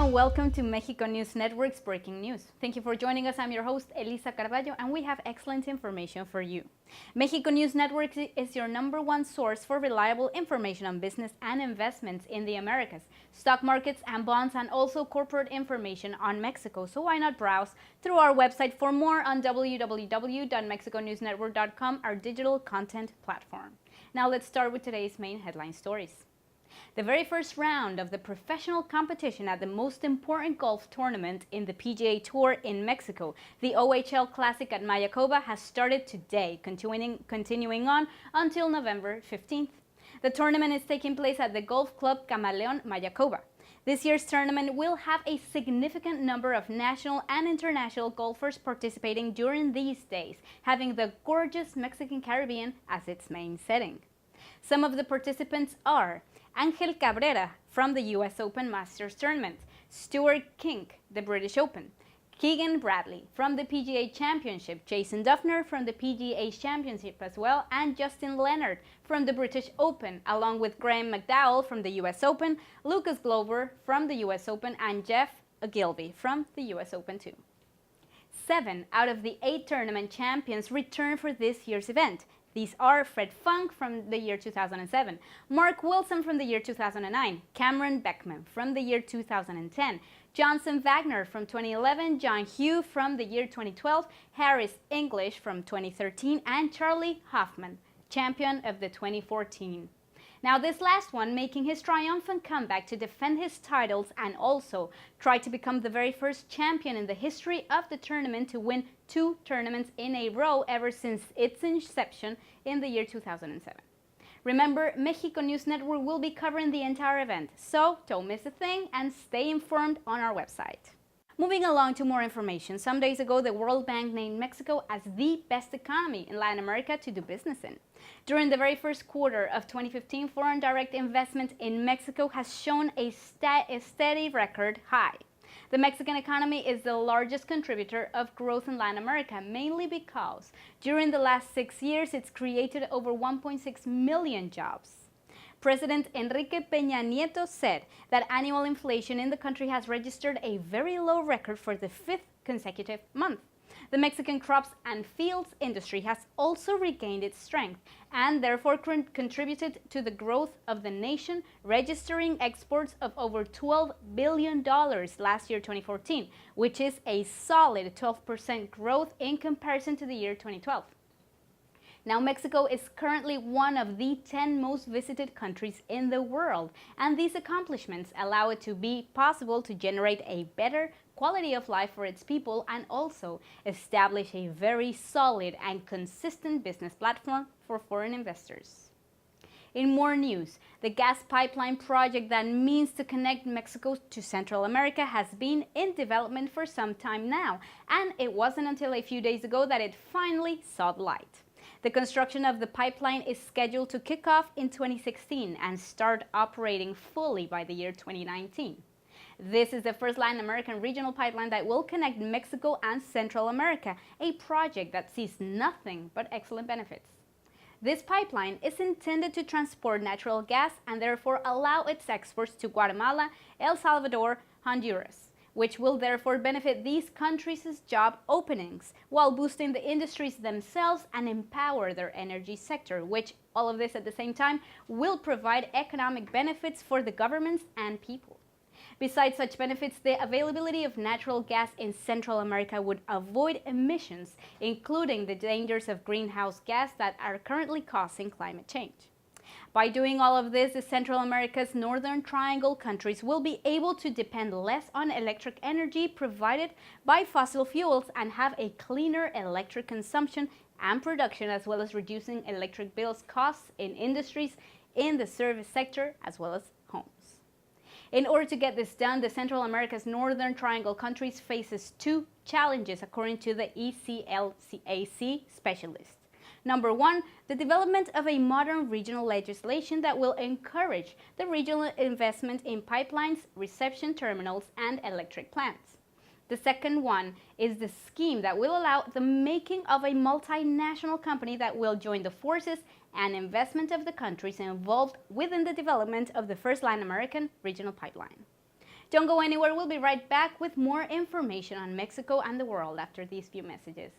and welcome to Mexico News Network's Breaking News. Thank you for joining us. I'm your host, Elisa Carballo, and we have excellent information for you. Mexico News Network is your #1 source for reliable information on business and investments in the Americas, stock markets and bonds, and also corporate information on Mexico. So why not browse through our website for more on www.mexiconewsnetwork.com, our digital content platform. Now let's start with today's main headline stories. The very first round of the professional competition at the most important golf tournament in the PGA Tour in Mexico, the OHL Classic at Mayakoba, has started today, continuing on until November 15th. The tournament is taking place at the Golf Club Camaleon Mayakoba. This year's tournament will have a significant number of national and international golfers participating during these days, having the gorgeous Mexican Caribbean as its main setting. Some of the participants are Angel Cabrera from the US Open Masters Tournament, Stuart Kink, the British Open, Keegan Bradley from the PGA Championship, Jason Dufner from the PGA Championship as well, and Justin Leonard from the British Open, along with Graham McDowell from the US Open, Lucas Glover from the US Open, and Jeff Ogilvy from the US Open too. 7 out of the 8 tournament champions return for this year's event. These are Fred Funk from the year 2007, Mark Wilson from the year 2009, Cameron Beckman from the year 2010, Johnson Wagner from 2011, John Hugh from the year 2012, Harris English from 2013, and Charlie Hoffman, champion of the 2014. Now this last one making his triumphant comeback to defend his titles and also try to become the very first champion in the history of the tournament to win 2 tournaments in a row ever since its inception in the year 2007. Remember, Mexico News Network will be covering the entire event, so don't miss a thing and stay informed on our website. Moving along to more information, some days ago the World Bank named Mexico as the best economy in Latin America to do business in. During the very first quarter of 2015, foreign direct investment in Mexico has shown a steady record high. The Mexican economy is the largest contributor of growth in Latin America, mainly because during the last 6 years it's created over 1.6 million jobs. President Enrique Peña Nieto said that annual inflation in the country has registered a very low record for the 5th consecutive month. The Mexican crops and fields industry has also regained its strength and therefore contributed to the growth of the nation, registering exports of over $12 billion last year, 2014, which is a solid 12% growth in comparison to the year 2012. Now, Mexico is currently one of the 10 most visited countries in the world, and these accomplishments allow it to be possible to generate a better quality of life for its people and also establish a very solid and consistent business platform for foreign investors. In more news, the gas pipeline project that means to connect Mexico to Central America has been in development for some time now, and it wasn't until a few days ago that it finally saw the light. The construction of the pipeline is scheduled to kick off in 2016 and start operating fully by the year 2019. This is the first Latin American regional pipeline that will connect Mexico and Central America, a project that sees nothing but excellent benefits. This pipeline is intended to transport natural gas and therefore allow its exports to Guatemala, El Salvador, Honduras, which will therefore benefit these countries' job openings while boosting the industries themselves and empower their energy sector, which all of this at the same time will provide economic benefits for the governments and people. Besides such benefits, the availability of natural gas in Central America would avoid emissions, including the dangers of greenhouse gas that are currently causing climate change. By doing all of this, the Central America's Northern Triangle countries will be able to depend less on electric energy provided by fossil fuels and have a cleaner electric consumption and production, as well as reducing electric bills costs in industries, in the service sector, as well as homes. In order to get this done, the Central America's Northern Triangle countries faces 2 challenges according to the ECLCAC specialist. Number 1, the development of a modern regional legislation that will encourage the regional investment in pipelines, reception terminals, and electric plants. The second one is the scheme that will allow the making of a multinational company that will join the forces and investment of the countries involved within the development of the first Latin American regional pipeline. Don't go anywhere. We'll be right back with more information on Mexico and the world after these few messages.